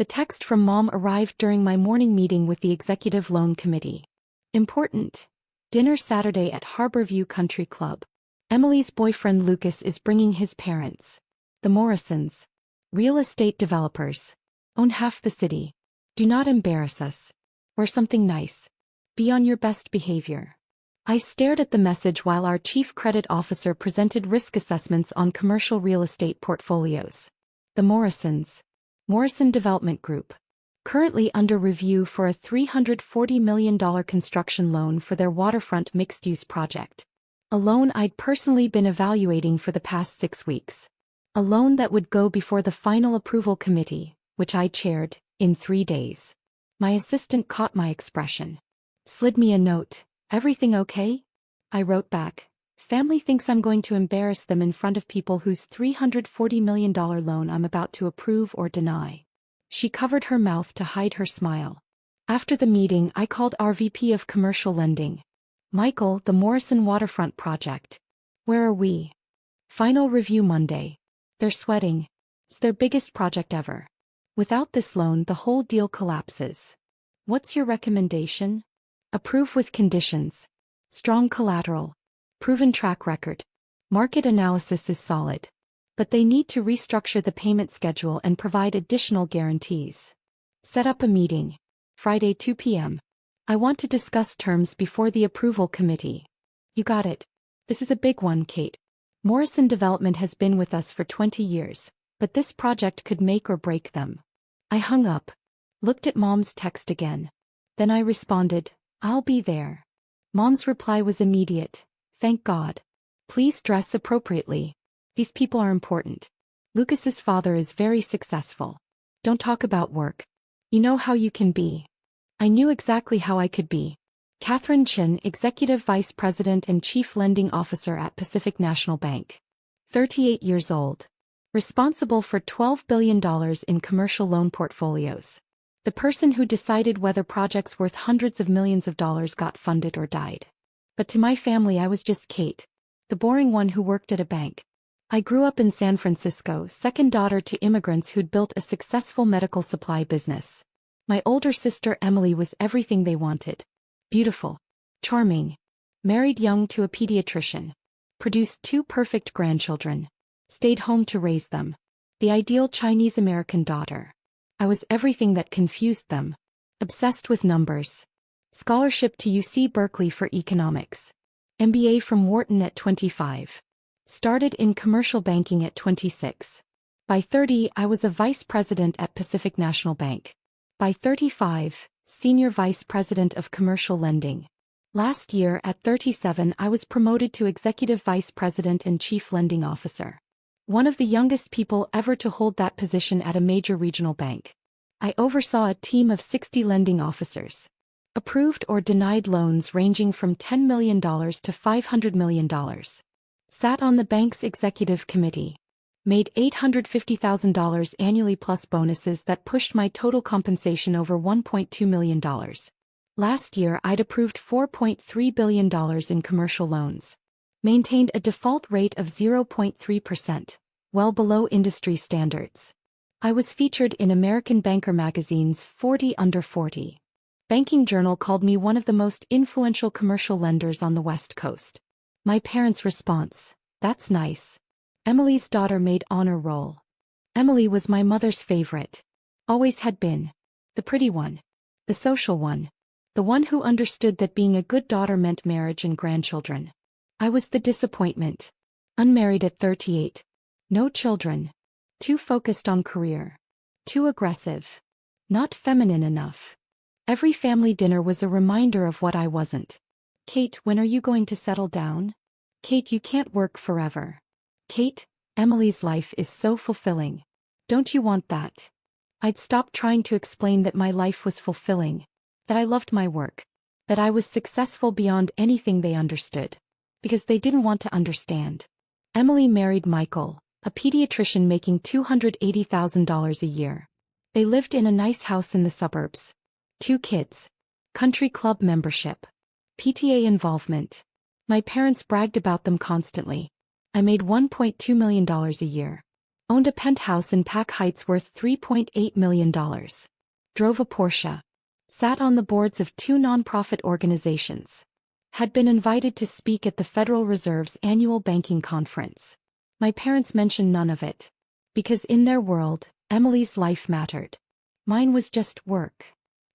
The text from Mom arrived during my morning meeting with the Executive Loan Committee. Important. Dinner Saturday at Harborview Country Club. Emily's boyfriend Lucas is bringing his parents. The Morrisons. Real estate developers. Own half the city. Do not embarrass us. Wear something nice. Be on your best behavior. I stared at the message while our chief credit officer presented risk assessments on commercial real estate portfolios. The Morrisons. Morrison Development Group. Currently under review for a $340 million construction loan for their waterfront mixed-use project. A loan I'd personally been evaluating for the past 6 weeks. A loan that would go before the final approval committee, which I chaired, in 3 days. My assistant caught my expression. Slid me a note. Everything okay? I wrote back. Family thinks I'm going to embarrass them in front of people whose $340 million loan I'm about to approve or deny. She covered her mouth to hide her smile. After the meeting, I called our VP of Commercial Lending. Michael, the Morrison Waterfront Project. Where are we? Final review Monday. They're sweating. It's their biggest project ever. Without this loan, the whole deal collapses. What's your recommendation? Approve with conditions. Strong collateral. Proven track record. Market analysis is solid. But they need to restructure the payment schedule and provide additional guarantees. Set up a meeting. Friday 2 p.m. I want to discuss terms before the approval committee. You got it. This is a big one, Kate. Morrison Development has been with us for 20 years, but this project could make or break them. I hung up. Looked at Mom's text again. Then I responded, I'll be there. Mom's reply was immediate. Thank God. Please dress appropriately. These people are important. Lucas's father is very successful. Don't talk about work. You know how you can be. I knew exactly how I could be. Catherine Chin, Executive Vice President and Chief Lending Officer at Pacific National Bank. 38 years old. Responsible for $12 billion in commercial loan portfolios. The person who decided whether projects worth hundreds of millions of dollars got funded or died. But to my family I was just Kate, the boring one who worked at a bank. I grew up in San Francisco, second daughter to immigrants who'd built a successful medical supply business. My older sister Emily was everything they wanted. Beautiful. Charming. Married young to a pediatrician. Produced 2 perfect grandchildren. Stayed home to raise them. The ideal Chinese-American daughter. I was everything that confused them. Obsessed with numbers. Scholarship to UC Berkeley for economics. MBA from Wharton at 25. Started in commercial banking at 26. By 30, I was a vice president at Pacific National Bank. By 35, senior vice president of commercial lending. Last year, at 37, I was promoted to executive vice president and chief lending officer. One of the youngest people ever to hold that position at a major regional bank. I oversaw a team of 60 lending officers. Approved or denied loans ranging from $10 million to $500 million. Sat on the bank's executive committee. Made $850,000 annually plus bonuses that pushed my total compensation over $1.2 million. Last year I'd approved $4.3 billion in commercial loans. Maintained a default rate of 0.3%, well below industry standards. I was featured in American Banker magazine's 40 Under 40. Banking Journal called me one of the most influential commercial lenders on the West Coast. My parents' response, that's nice. Emily's daughter made honor roll. Emily was my mother's favorite. Always had been. The pretty one. The social one. The one who understood that being a good daughter meant marriage and grandchildren. I was the disappointment. Unmarried at 38. No children. Too focused on career. Too aggressive. Not feminine enough. Every family dinner was a reminder of what I wasn't. Kate, when are you going to settle down? Kate, you can't work forever. Kate, Emily's life is so fulfilling. Don't you want that? I'd stopped trying to explain that my life was fulfilling. That I loved my work. That I was successful beyond anything they understood. Because they didn't want to understand. Emily married Michael, a pediatrician making $280,000 a year. They lived in a nice house in the suburbs. 2 kids. Country club membership. PTA involvement. My parents bragged about them constantly. I made $1.2 million a year. Owned a penthouse in Pack Heights worth $3.8 million. Drove a Porsche. Sat on the boards of 2 nonprofit organizations. Had been invited to speak at the Federal Reserve's annual banking conference. My parents mentioned none of it. Because in their world, Emily's life mattered. Mine was just work.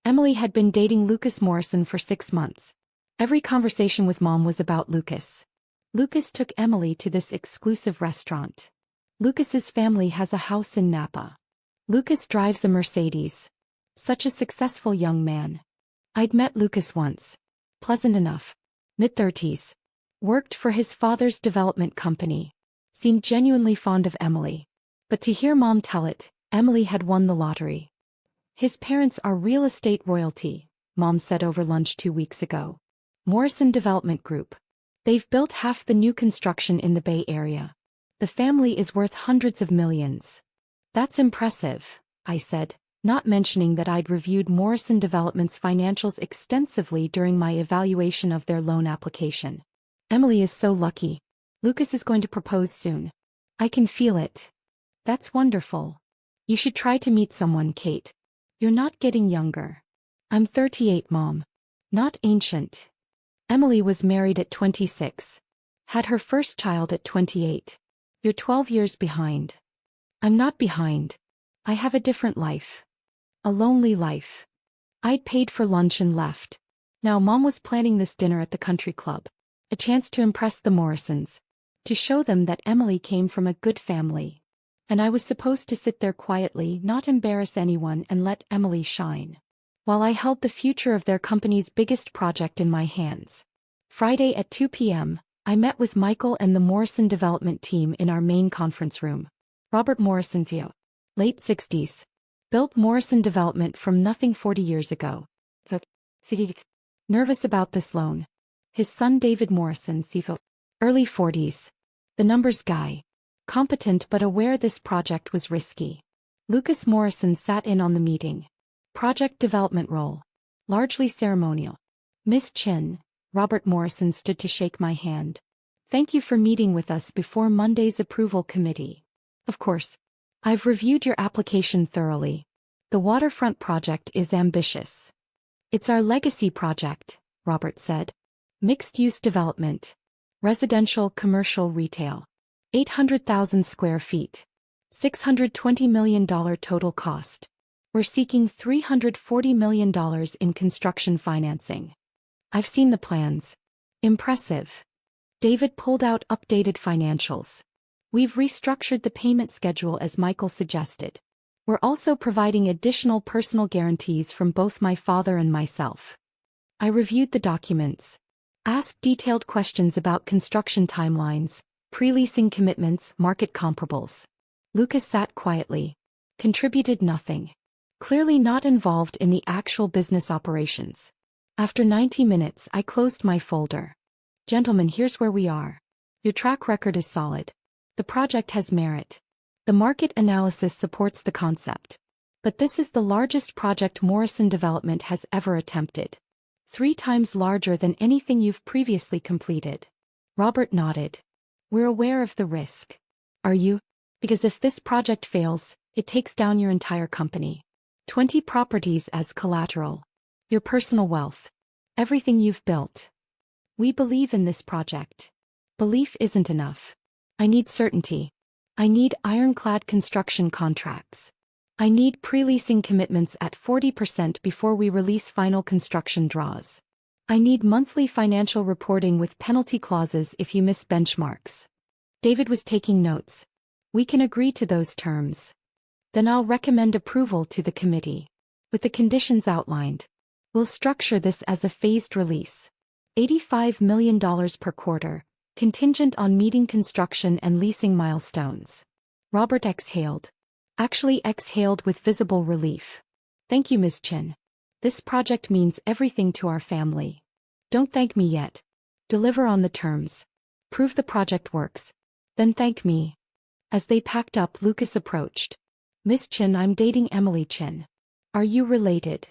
Emily had been dating Lucas Morrison for 6 months. Every conversation with Mom was about Lucas. Lucas took Emily to this exclusive restaurant. Lucas's family has a house in Napa. Lucas drives a Mercedes. Such a successful young man. I'd met Lucas once. Pleasant enough. Mid-30s. Worked for his father's development company. Seemed genuinely fond of Emily. But to hear Mom tell it, Emily had won the lottery. His parents are real estate royalty, Mom said over lunch 2 weeks ago. Morrison Development Group. They've built half the new construction in the Bay Area. The family is worth hundreds of millions. That's impressive, I said, not mentioning that I'd reviewed Morrison Development's financials extensively during my evaluation of their loan application. Emily is so lucky. Lucas is going to propose soon. I can feel it. That's wonderful. You should try to meet someone, Kate. You're not getting younger. I'm 38, Mom. Not ancient. Emily was married at 26. Had her first child at 28. You're 12 years behind. I'm not behind. I have a different life. A lonely life. I'd paid for lunch and left. Now Mom was planning this dinner at the country club. A chance to impress the Morrisons. To show them that Emily came from a good family. And I was supposed to sit there quietly, not embarrass anyone, and let Emily shine. While I held the future of their company's biggest project in my hands. Friday at 2 p.m., I met with Michael and the Morrison development team in our main conference room. Robert Morrison, late 60s. Built Morrison Development from nothing 40 years ago. Nervous about this loan. His son David Morrison, early 40s. The numbers guy. Competent but aware this project was risky. Lucas Morrison sat in on the meeting. Project development role. Largely ceremonial. Miss Chin, Robert Morrison stood to shake my hand. Thank you for meeting with us before Monday's approval committee. Of course. I've reviewed your application thoroughly. The waterfront project is ambitious. It's our legacy project, Robert said. Mixed-use development. Residential, commercial, retail. 800,000 square feet. $620 million total cost. We're seeking $340 million in construction financing. I've seen the plans. Impressive. David pulled out updated financials. We've restructured the payment schedule as Michael suggested. We're also providing additional personal guarantees from both my father and myself. I reviewed the documents. Asked detailed questions about construction timelines, pre-leasing commitments, market comparables. Lucas sat quietly. Contributed nothing. Clearly not involved in the actual business operations. After 90 minutes, I closed my folder. Gentlemen, here's where we are. Your track record is solid. The project has merit. The market analysis supports the concept. But this is the largest project Morrison Development has ever attempted. 3 times larger than anything you've previously completed. Robert nodded. We're aware of the risk. Are you? Because if this project fails, it takes down your entire company. 20 properties as collateral. Your personal wealth. Everything you've built. We believe in this project. Belief isn't enough. I need certainty. I need ironclad construction contracts. I need pre-leasing commitments at 40% before we release final construction draws. I need monthly financial reporting with penalty clauses if you miss benchmarks. David was taking notes. We can agree to those terms. Then I'll recommend approval to the committee. With the conditions outlined. We'll structure this as a phased release. $85 million per quarter, contingent on meeting construction and leasing milestones. Robert exhaled. Actually exhaled with visible relief. Thank you, Ms. Chin. This project means everything to our family. Don't thank me yet. Deliver on the terms. Prove the project works. Then thank me. As they packed up, Lucas approached. Miss Chin, I'm dating Emily Chin. Are you related?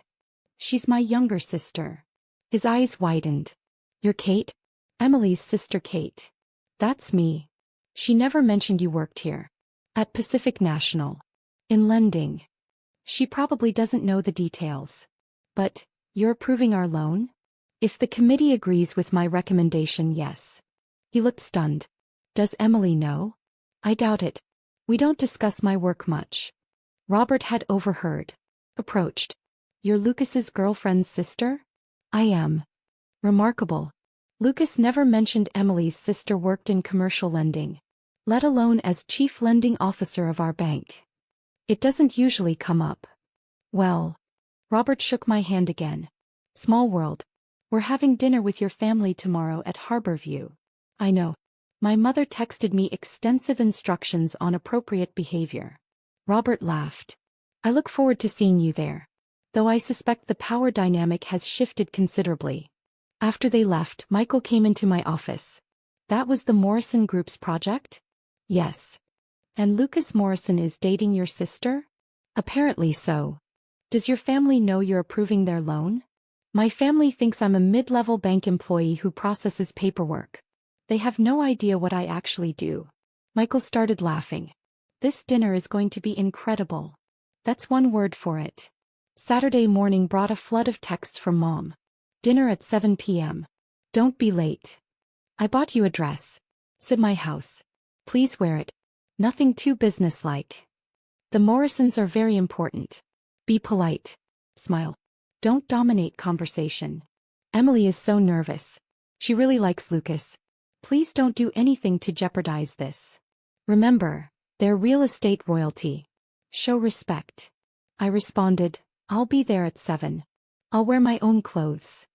She's my younger sister. His eyes widened. You're Kate? Emily's sister Kate. That's me. She never mentioned you worked here. At Pacific National. In lending. She probably doesn't know the details. But, you're approving our loan? If the committee agrees with my recommendation, yes. He looked stunned. Does Emily know? I doubt it. We don't discuss my work much. Robert had overheard. Approached. You're Lucas's girlfriend's sister? I am. Remarkable. Lucas never mentioned Emily's sister worked in commercial lending, let alone as chief lending officer of our bank. It doesn't usually come up. Well. Robert shook my hand again. Small world. We're having dinner with your family tomorrow at Harborview. I know. My mother texted me extensive instructions on appropriate behavior. Robert laughed. I look forward to seeing you there. Though I suspect the power dynamic has shifted considerably. After they left, Michael came into my office. That was the Morrison Group's project? Yes. And Lucas Morrison is dating your sister? Apparently so. Does your family know you're approving their loan? My family thinks I'm a mid-level bank employee who processes paperwork. They have no idea what I actually do. Michael started laughing. This dinner is going to be incredible. That's one word for it. Saturday morning brought a flood of texts from Mom. Dinner at 7 p.m. Don't be late. I bought you a dress. It's at my house. Please wear it. Nothing too businesslike. The Morrisons are very important. Be polite. Smile. Don't dominate conversation. Emily is so nervous. She really likes Lucas. Please don't do anything to jeopardize this. Remember, they're real estate royalty. Show respect. I responded, I'll be there at 7. I'll wear my own clothes.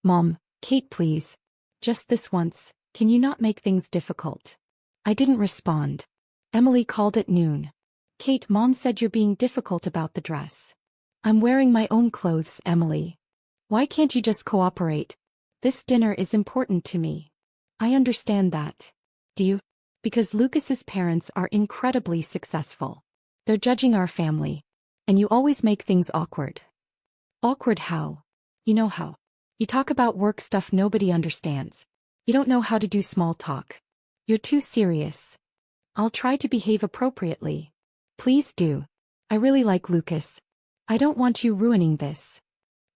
Mom, Kate please. Just this once, can you not make things difficult? I didn't respond. Emily called at noon. Kate, Mom said you're being difficult about the dress. I'm wearing my own clothes, Emily. Why can't you just cooperate? This dinner is important to me. I understand that. Do you? Because Lucas's parents are incredibly successful. They're judging our family. And you always make things awkward. Awkward how? You know how. You talk about work stuff nobody understands. You don't know how to do small talk. You're too serious. I'll try to behave appropriately. Please do. I really like Lucas. I don't want you ruining this.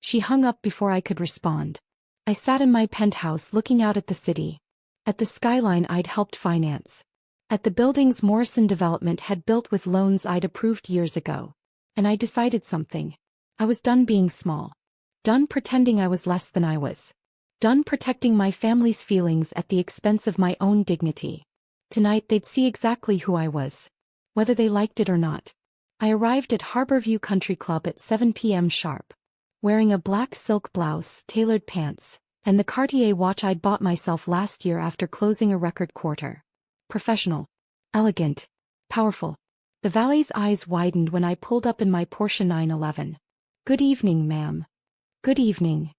She hung up before I could respond. I sat in my penthouse looking out at the city. At the skyline I'd helped finance. At the buildings Morrison Development had built with loans I'd approved years ago. And I decided something. I was done being small. Done pretending I was less than I was. Done protecting my family's feelings at the expense of my own dignity. Tonight they'd see exactly who I was. Whether they liked it or not. I arrived at Harborview Country Club at 7 p.m. sharp. Wearing a black silk blouse, tailored pants, and the Cartier watch I'd bought myself last year after closing a record quarter. Professional. Elegant. Powerful. The valet's eyes widened when I pulled up in my Porsche 911. Good evening, ma'am. Good evening.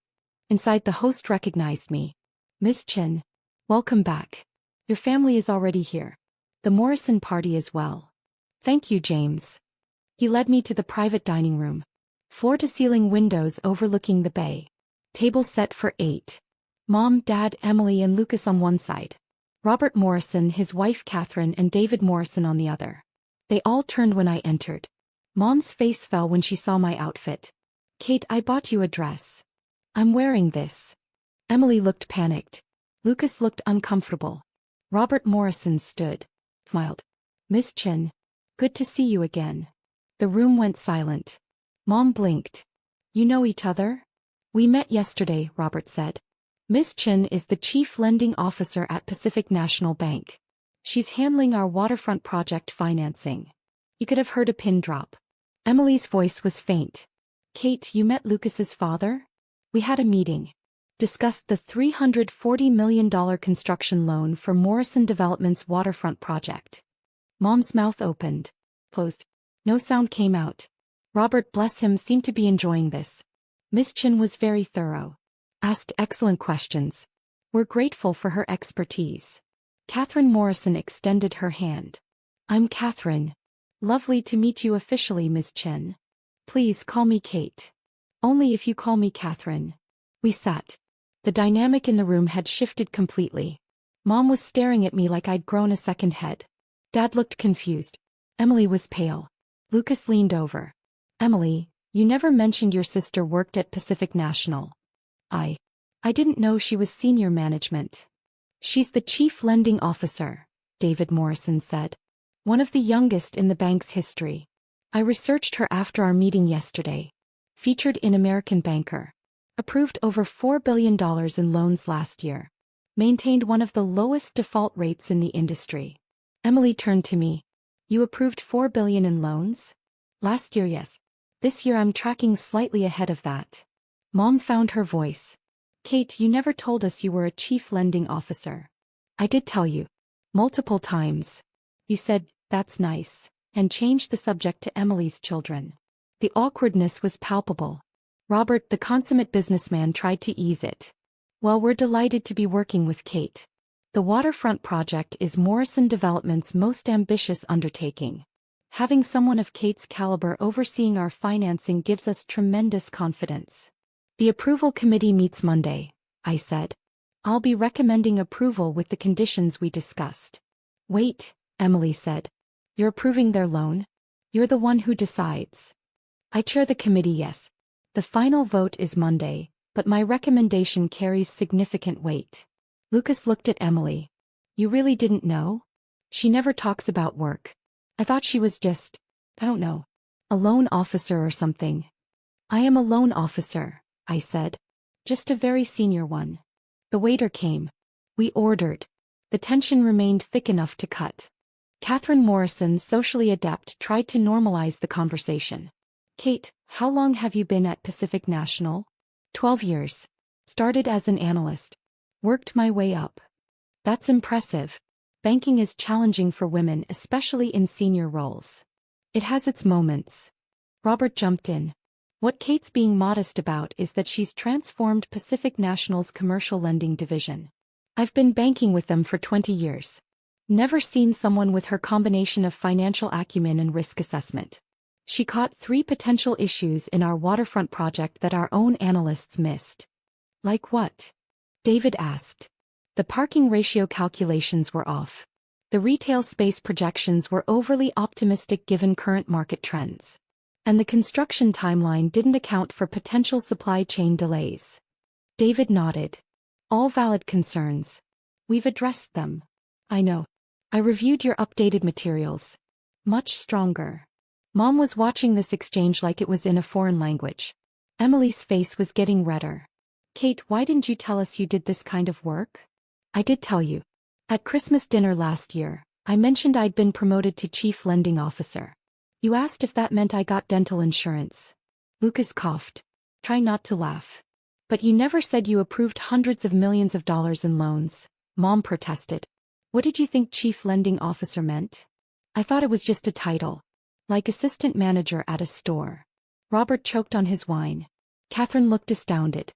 Inside the host recognized me. Miss Chin. Welcome back. Your family is already here. The Morrison party as well. Thank you, James. He led me to the private dining room. Floor-to-ceiling windows overlooking the bay. Table set for 8. Mom, Dad, Emily and Lucas on one side. Robert Morrison, his wife Catherine and David Morrison on the other. They all turned when I entered. Mom's face fell when she saw my outfit. Kate, I bought you a dress. I'm wearing this. Emily looked panicked. Lucas looked uncomfortable. Robert Morrison stood. Smiled. Miss Chin. Good to see you again. The room went silent. Mom blinked. You know each other? We met yesterday, Robert said. Miss Chin is the chief lending officer at Pacific National Bank. She's handling our waterfront project financing. You could have heard a pin drop. Emily's voice was faint. Kate, you met Lucas's father? We had a meeting. Discussed the $340 million construction loan for Morrison Development's waterfront project. Mom's mouth opened. Closed. No sound came out. Robert, bless him, seemed to be enjoying this. Miss Chin was very thorough. Asked excellent questions. We're grateful for her expertise. Catherine Morrison extended her hand. I'm Catherine. Lovely to meet you officially, Miss Chin. Please call me Kate. Only if you call me Catherine. We sat. The dynamic in the room had shifted completely. Mom was staring at me like I'd grown a second head. Dad looked confused. Emily was pale. Lucas leaned over. Emily, you never mentioned your sister worked at Pacific National. I didn't know she was senior management. She's the chief lending officer, David Morrison said. One of the youngest in the bank's history. I researched her after our meeting yesterday. Featured in American Banker. Approved over $4 billion in loans last year. Maintained one of the lowest default rates in the industry. Emily turned to me. You approved $4 billion in loans? Last year, yes. This year I'm tracking slightly ahead of that. Mom found her voice. Kate, you never told us you were a chief lending officer. I did tell you. Multiple times. You said, that's nice, and changed the subject to Emily's children. The awkwardness was palpable. Robert, the consummate businessman, tried to ease it. Well, we're delighted to be working with Kate. The waterfront project is Morrison Development's most ambitious undertaking. Having someone of Kate's caliber overseeing our financing gives us tremendous confidence. The approval committee meets Monday, I said. I'll be recommending approval with the conditions we discussed. Wait, Emily said. You're approving their loan? You're the one who decides. I chair the committee, yes. The final vote is Monday, but my recommendation carries significant weight. Lucas looked at Emily. You really didn't know? She never talks about work. I thought she was just, I don't know, a loan officer or something. I am a loan officer, I said. Just a very senior one. The waiter came. We ordered. The tension remained thick enough to cut. Catherine Morrison, socially adept, tried to normalize the conversation. Kate, how long have you been at Pacific National? 12 years. Started as an analyst. Worked my way up. That's impressive. Banking is challenging for women, especially in senior roles. It has its moments. Robert jumped in. What Kate's being modest about is that she's transformed Pacific National's commercial lending division. I've been banking with them for 20 years. Never seen someone with her combination of financial acumen and risk assessment. She caught 3 potential issues in our waterfront project that our own analysts missed. Like what? David asked. The parking ratio calculations were off. The retail space projections were overly optimistic given current market trends. And the construction timeline didn't account for potential supply chain delays. David nodded. All valid concerns. We've addressed them. I know. I reviewed your updated materials. Much stronger. Mom was watching this exchange like it was in a foreign language. Emily's face was getting redder. Kate, why didn't you tell us you did this kind of work? I did tell you. At Christmas dinner last year, I mentioned I'd been promoted to chief lending officer. You asked if that meant I got dental insurance. Lucas coughed. Try not to laugh. But you never said you approved hundreds of millions of dollars in loans, Mom protested. What did you think chief lending officer meant? I thought it was just a title. Like assistant manager at a store. Robert choked on his wine. Catherine looked astounded.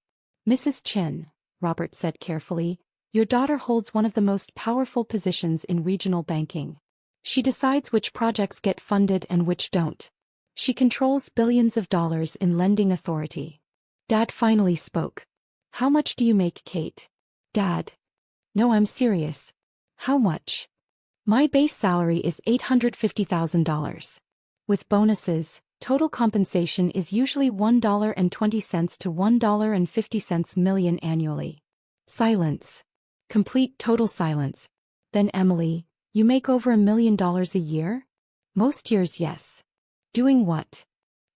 Mrs. Chin, Robert said carefully, your daughter holds one of the most powerful positions in regional banking. She decides which projects get funded and which don't. She controls billions of dollars in lending authority. Dad finally spoke. How much do you make, Kate? Dad. No, I'm serious. How much? My base salary is $850,000. With bonuses, total compensation is usually $1.20 to $1.50 million annually. Silence. Complete total silence. Then Emily, you make over $1 million a year? Most years, yes. Doing what?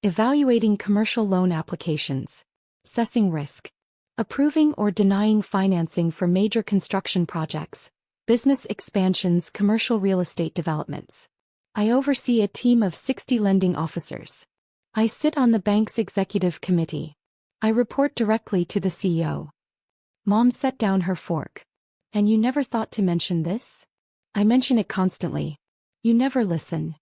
Evaluating commercial loan applications. Assessing risk. Approving or denying financing for major construction projects, business expansions, commercial real estate developments. I oversee a team of 60 lending officers. I sit on the bank's executive committee. I report directly to the CEO. Mom set down her fork. And you never thought to mention this? I mention it constantly. You never listen.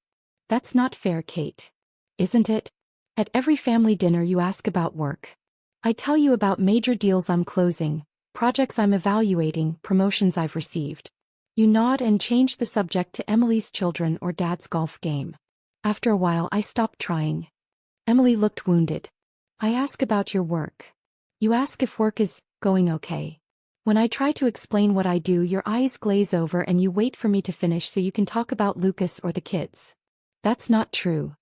That's not fair, Kate. Isn't it? At every family dinner you ask about work. I tell you about major deals I'm closing, projects I'm evaluating, promotions I've received. You nod and change the subject to Emily's children or Dad's golf game. After a while I stopped trying. Emily looked wounded. I ask about your work. You ask if work is going okay. When I try to explain what I do, your eyes glaze over and you wait for me to finish so you can talk about Lucas or the kids. That's not true.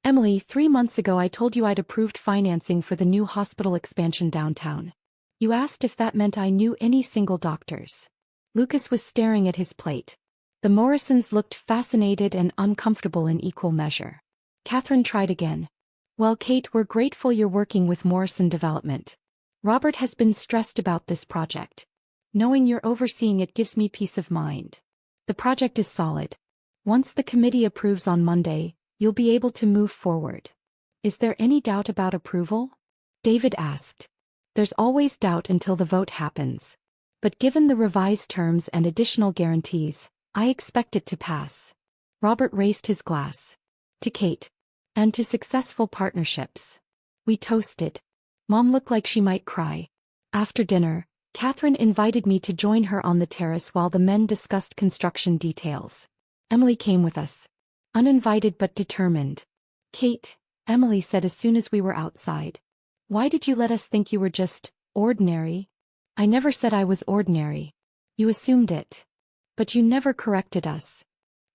Emily, 3 months ago I told you I'd approved financing for the new hospital expansion downtown. You asked if that meant I knew any single doctors. Lucas was staring at his plate. The Morrisons looked fascinated and uncomfortable in equal measure. Catherine tried again. Well, Kate, we're grateful you're working with Morrison Development. Robert has been stressed about this project. Knowing you're overseeing it gives me peace of mind. The project is solid. Once the committee approves on Monday, you'll be able to move forward. Is there any doubt about approval? David asked. There's always doubt until the vote happens. But given the revised terms and additional guarantees, I expect it to pass. Robert raised his glass. To Kate. And to successful partnerships. We toasted. Mom looked like she might cry. After dinner, Catherine invited me to join her on the terrace while the men discussed construction details. Emily came with us. Uninvited but determined. Kate, Emily said as soon as we were outside. Why did you let us think you were just ordinary? I never said I was ordinary. You assumed it. But you never corrected us.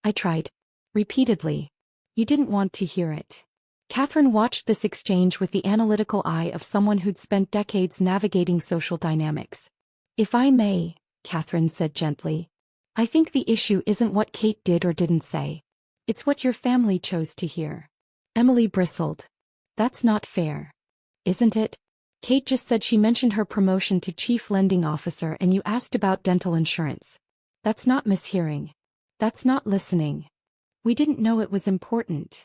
I tried. Repeatedly. You didn't want to hear it. Catherine watched this exchange with the analytical eye of someone who'd spent decades navigating social dynamics. If I may, Catherine said gently, I think the issue isn't what Kate did or didn't say. It's what your family chose to hear. Emily bristled. That's not fair. Isn't it? Kate just said she mentioned her promotion to chief lending officer and you asked about dental insurance. That's not mishearing. That's not listening. We didn't know it was important.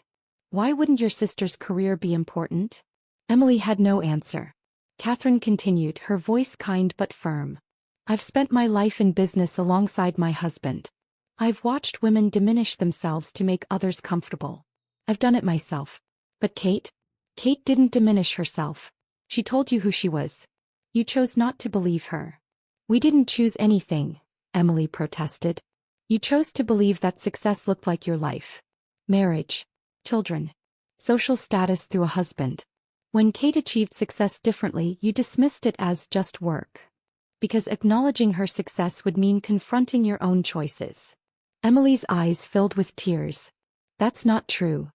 Why wouldn't your sister's career be important? Emily had no answer. Catherine continued, her voice kind but firm. I've spent my life in business alongside my husband. I've watched women diminish themselves to make others comfortable. I've done it myself. But Kate didn't diminish herself. She told you who she was. You chose not to believe her. We didn't choose anything, Emily protested. You chose to believe that success looked like your life. Marriage. Children. Social status through a husband. When Kate achieved success differently, you dismissed it as just work. Because acknowledging her success would mean confronting your own choices. Emily's eyes filled with tears. That's not true.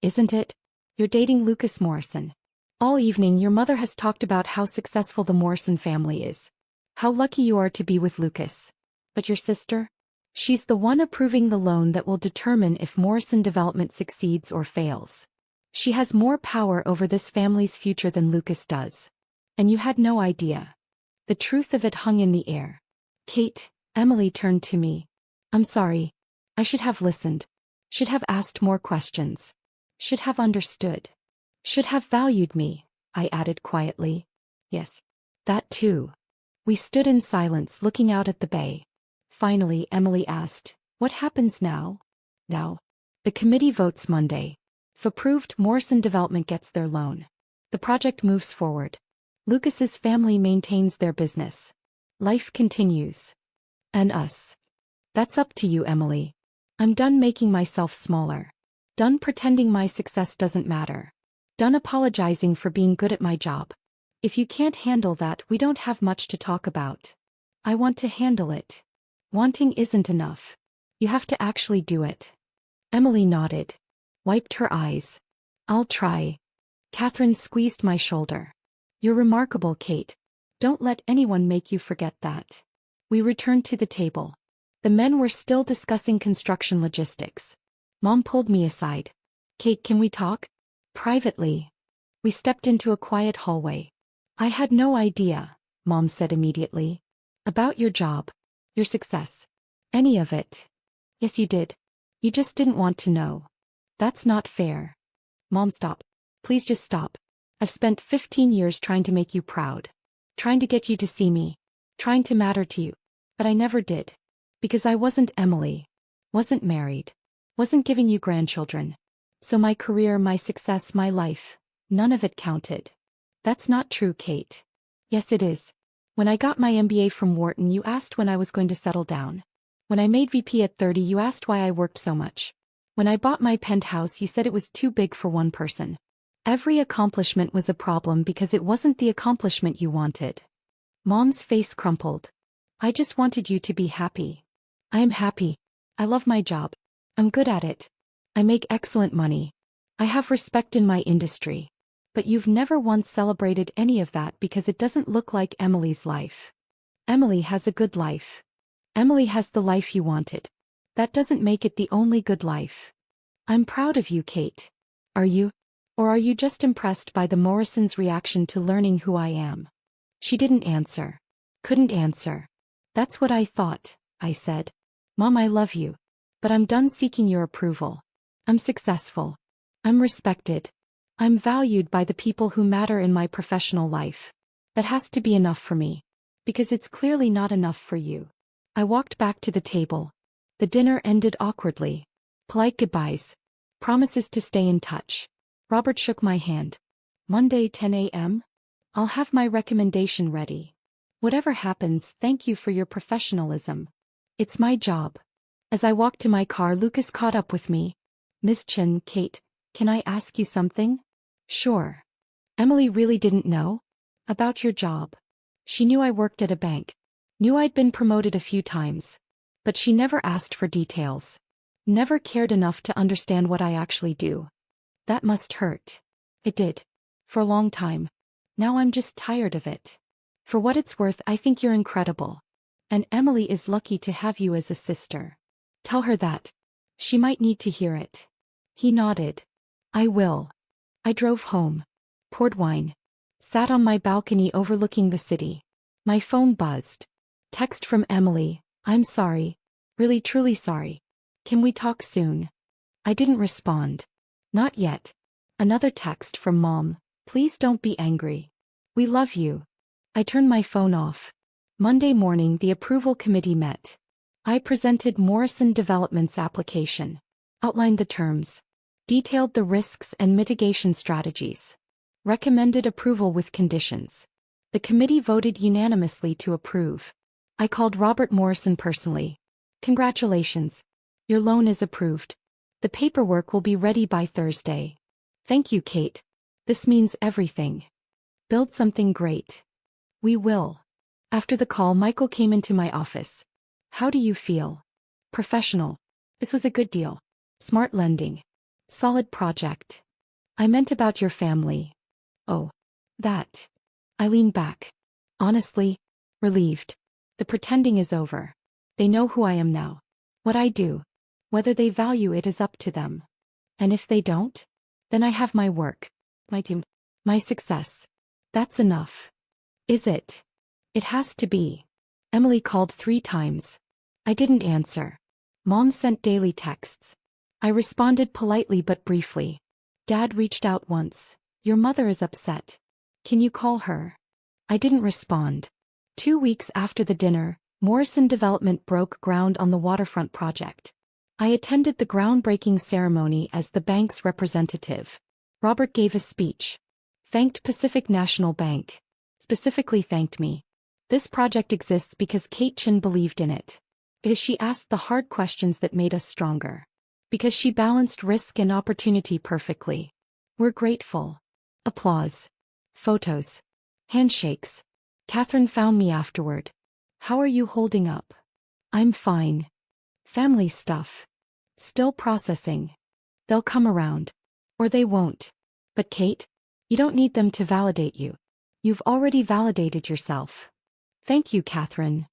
Isn't it? You're dating Lucas Morrison. All evening your mother has talked about how successful the Morrison family is. How lucky you are to be with Lucas. But your sister? She's the one approving the loan that will determine if Morrison Development succeeds or fails. She has more power over this family's future than Lucas does. And you had no idea. The truth of it hung in the air. Kate, Emily turned to me. I'm sorry. I should have listened. Should have asked more questions. Should have understood. Should have valued me, I added quietly. Yes. That too. We stood in silence looking out at the bay. Finally, Emily asked, what happens now? Now. The committee votes Monday. If approved, Morrison Development gets their loan. The project moves forward. Lucas's family maintains their business. Life continues. And us. That's up to you, Emily. I'm done making myself smaller. Done pretending my success doesn't matter. Done apologizing for being good at my job. If you can't handle that, we don't have much to talk about. I want to handle it. Wanting isn't enough. You have to actually do it. Emily nodded. Wiped her eyes. I'll try. Catherine squeezed my shoulder. You're remarkable, Kate. Don't let anyone make you forget that. We returned to the table. The men were still discussing construction logistics. Mom pulled me aside. Kate, can we talk? Privately. We stepped into a quiet hallway. I had no idea, Mom said immediately. About your job. Your success. Any of it. Yes, you did. You just didn't want to know. That's not fair. Mom, stop. Please just stop. I've spent 15 years trying to make you proud. Trying to get you to see me. Trying to matter to you. But I never did. Because I wasn't Emily. Wasn't married. Wasn't giving you grandchildren. So my career, my success, my life, none of it counted. That's not true, Kate. Yes, it is. When I got my MBA from Wharton, you asked when I was going to settle down. When I made VP at 30, you asked why I worked so much. When I bought my penthouse, you said it was too big for one person. Every accomplishment was a problem because it wasn't the accomplishment you wanted. Mom's face crumpled. I just wanted you to be happy. I am happy. I love my job. I'm good at it. I make excellent money. I have respect in my industry. But you've never once celebrated any of that because it doesn't look like Emily's life. Emily has a good life. Emily has the life you wanted. That doesn't make it the only good life. I'm proud of you, Kate. Are you? Or are you just impressed by the Morrisons' reaction to learning who I am? She didn't answer. Couldn't answer. That's what I thought, I said. Mom, I love you. But I'm done seeking your approval. I'm successful. I'm respected. I'm valued by the people who matter in my professional life. That has to be enough for me. Because it's clearly not enough for you. I walked back to the table. The dinner ended awkwardly. Polite goodbyes. Promises to stay in touch. Robert shook my hand. Monday 10 a.m.? I'll have my recommendation ready. Whatever happens, thank you for your professionalism. It's my job. As I walked to my car, Lucas caught up with me. Miss Chen, Kate, can I ask you something? Sure. Emily really didn't know? About your job. She knew I worked at a bank. Knew I'd been promoted a few times. But she never asked for details. Never cared enough to understand what I actually do. That must hurt. It did. For a long time. Now I'm just tired of it. For what it's worth, I think you're incredible. And Emily is lucky to have you as a sister. Tell her that. She might need to hear it. He nodded. I will. I drove home. Poured wine. Sat on my balcony overlooking the city. My phone buzzed. Text from Emily. I'm sorry. Really truly sorry. Can we talk soon? I didn't respond. Not yet. Another text from Mom. Please don't be angry. We love you. I turned my phone off. Monday morning the approval committee met. I presented Morrison Development's application. Outlined the terms. Detailed the risks and mitigation strategies. Recommended approval with conditions. The committee voted unanimously to approve. I called Robert Morrison personally. Congratulations. Your loan is approved. The paperwork will be ready by Thursday. Thank you, Kate. This means everything. Build something great. We will. After the call, Michael came into my office. How do you feel? Professional. This was a good deal. Smart lending. Solid project. I meant about your family. Oh. That. I leaned back. Honestly, relieved. The pretending is over. They know who I am now. What I do. Whether they value it is up to them. And if they don't? Then I have my work. My team. My success. That's enough. Is it? It has to be. Emily called 3 times. I didn't answer. Mom sent daily texts. I responded politely but briefly. Dad reached out once. Your mother is upset. Can you call her? I didn't respond. 2 weeks after the dinner, Morrison Development broke ground on the waterfront project. I attended the groundbreaking ceremony as the bank's representative. Robert gave a speech. Thanked Pacific National Bank. Specifically thanked me. This project exists because Kate Chen believed in it. Because she asked the hard questions that made us stronger. Because she balanced risk and opportunity perfectly. We're grateful. Applause. Photos. Handshakes. Catherine found me afterward. How are you holding up? I'm fine. Family stuff. Still processing. They'll come around. Or they won't. But Kate, you don't need them to validate you. You've already validated yourself. Thank you, Catherine.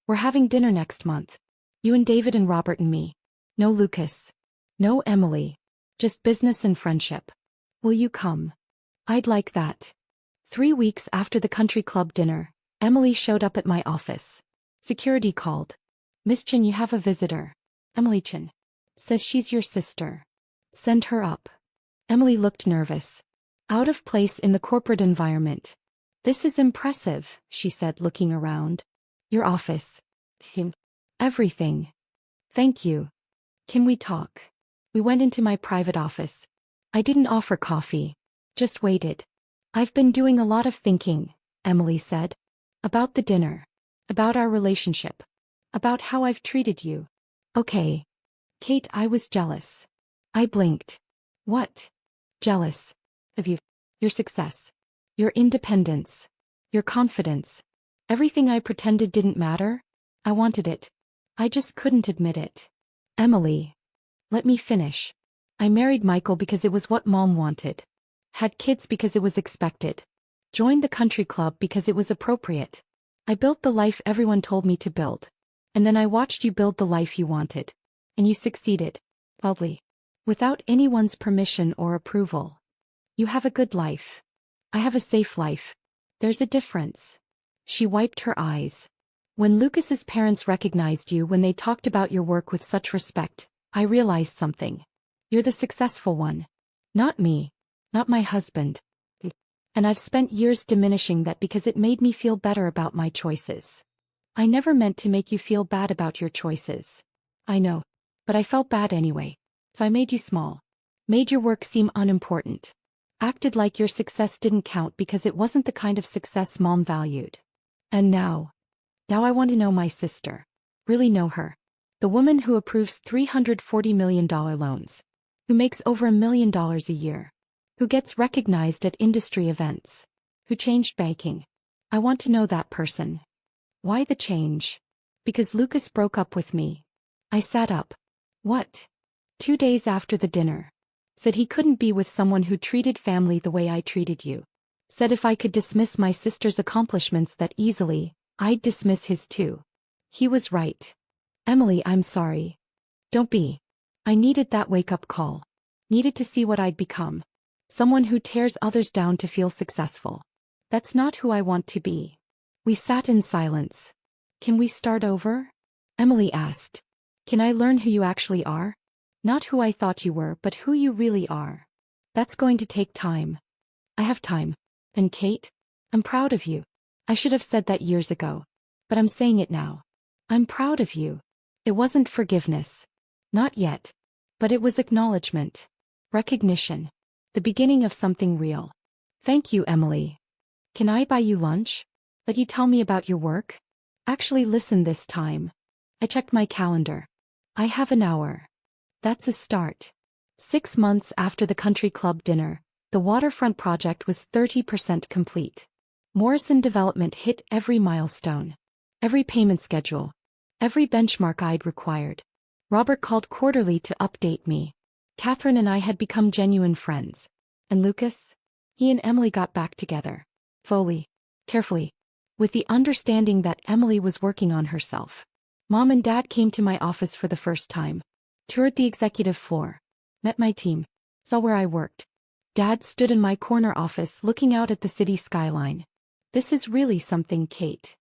We're having dinner next month. You and David and Robert and me. No Lucas. No Emily. Just business and friendship. Will you come? I'd like that. 3 weeks after the country club dinner, Emily showed up at my office. Security called. Miss Chen, you have a visitor. Emily Chen. Says she's your sister. Send her up. Emily looked nervous. Out of place in the corporate environment. This is impressive, she said, looking around. Your office. Everything. Thank you. Can we talk? We went into my private office. I didn't offer coffee. Just waited. I've been doing a lot of thinking, Emily said. About the dinner. About our relationship. About how I've treated you. Okay. Kate, I was jealous. I blinked. What? Jealous. Of you. Your success. Your independence. Your confidence. Everything I pretended didn't matter. I wanted it. I just couldn't admit it. Emily. Let me finish. I married Michael because it was what Mom wanted. Had kids because it was expected. Joined the country club because it was appropriate. I built the life everyone told me to build. And then I watched you build the life you wanted. And you succeeded. Wildly. Without anyone's permission or approval. You have a good life. I have a safe life. There's a difference. She wiped her eyes. When Lucas's parents recognized you when they talked about your work with such respect, I realized something. You're the successful one. Not me. Not my husband. And I've spent years diminishing that because it made me feel better about my choices. I never meant to make you feel bad about your choices. I know. But I felt bad anyway. So I made you small. Made your work seem unimportant. Acted like your success didn't count because it wasn't the kind of success Mom valued. And now I want to know my sister. Really know her. The woman who approves $340 million loans. Who makes over $1 million a year. Who gets recognized at industry events. Who changed banking. I want to know that person. Why the change? Because Lucas broke up with me. I sat up. What? 2 days after the dinner. Said he couldn't be with someone who treated family the way I treated you. Said if I could dismiss my sister's accomplishments that easily, I'd dismiss his too. He was right. Emily, I'm sorry. Don't be. I needed that wake-up call. Needed to see what I'd become. Someone who tears others down to feel successful. That's not who I want to be. We sat in silence. Can we start over? Emily asked. Can I learn who you actually are? Not who I thought you were, but who you really are. That's going to take time. I have time. And Kate? I'm proud of you. I should have said that years ago. But I'm saying it now. I'm proud of you. It wasn't forgiveness. Not yet. But it was acknowledgement. Recognition. The beginning of something real. Thank you, Emily. Can I buy you lunch? Let you tell me about your work? Actually listen this time. I checked my calendar. I have an hour. That's a start. 6 months after the country club dinner, the waterfront project was 30% complete. Morrison Development hit every milestone. Every payment schedule. Every benchmark I'd required. Robert called quarterly to update me. Catherine and I had become genuine friends. And Lucas? He and Emily got back together. Slowly. Carefully. With the understanding that Emily was working on herself. Mom and Dad came to my office for the first time. Toured the executive floor. Met my team. Saw where I worked. Dad stood in my corner office looking out at the city skyline. This is really something, Kate.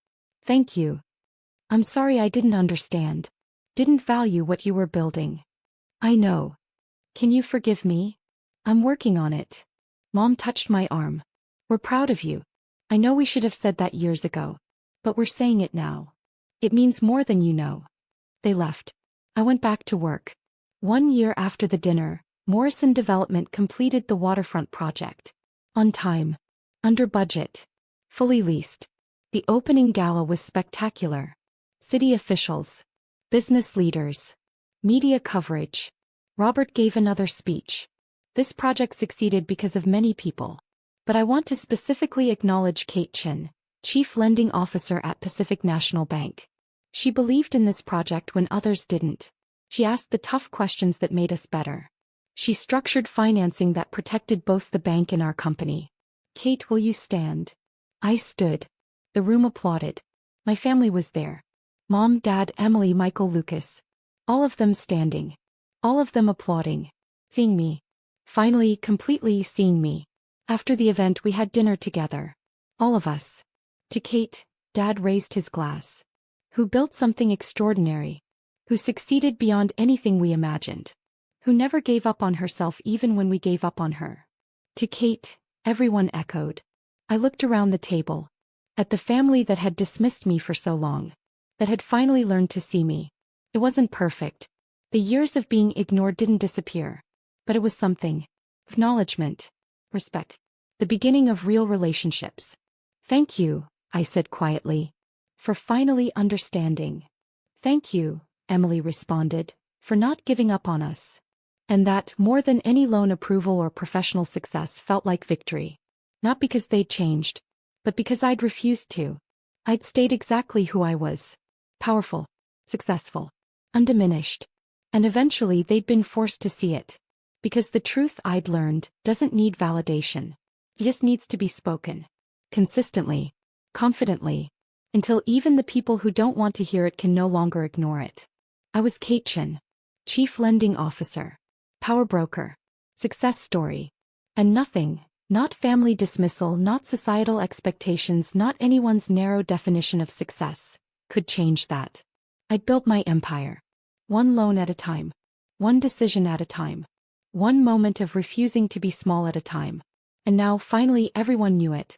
Thank you. I'm sorry I didn't understand. Didn't value what you were building. I know. Can you forgive me? I'm working on it. Mom touched my arm. We're proud of you. I know we should have said that years ago. But we're saying it now. It means more than you know. They left. I went back to work. 1 year after the dinner, Morrison Development completed the waterfront project. On time. Under budget. Fully leased. The opening gala was spectacular. City officials. Business leaders. Media coverage. Robert gave another speech. This project succeeded because of many people. But I want to specifically acknowledge Kate Chin, Chief Lending Officer at Pacific National Bank. She believed in this project when others didn't. She asked the tough questions that made us better. She structured financing that protected both the bank and our company. Kate, will you stand? I stood. The room applauded. My family was there. Mom, Dad, Emily, Michael, Lucas. All of them standing. All of them applauding. Seeing me. Finally, completely seeing me. After the event we had dinner together. All of us. To Kate, Dad raised his glass. Who built something extraordinary. Who succeeded beyond anything we imagined. Who never gave up on herself even when we gave up on her. To Kate, everyone echoed. I looked around the table. At the family that had dismissed me for so long. That had finally learned to see me. It wasn't perfect. The years of being ignored didn't disappear. But it was something. Acknowledgement. Respect. The beginning of real relationships. Thank you, I said quietly. For finally understanding. Thank you, Emily responded, for not giving up on us. And that, more than any loan approval or professional success, felt like victory. Not because they'd changed, but because I'd refused to. I'd stayed exactly who I was. Powerful. Successful. Undiminished. And eventually they'd been forced to see it. Because the truth I'd learned doesn't need validation. It just needs to be spoken. Consistently. Confidently. Until even the people who don't want to hear it can no longer ignore it. I was Kate Chin. Chief Lending Officer. Power broker. Success story. And nothing, not family dismissal, not societal expectations, not anyone's narrow definition of success, could change that. I'd built my empire. One loan at a time. One decision at a time. One moment of refusing to be small at a time. And now finally everyone knew it.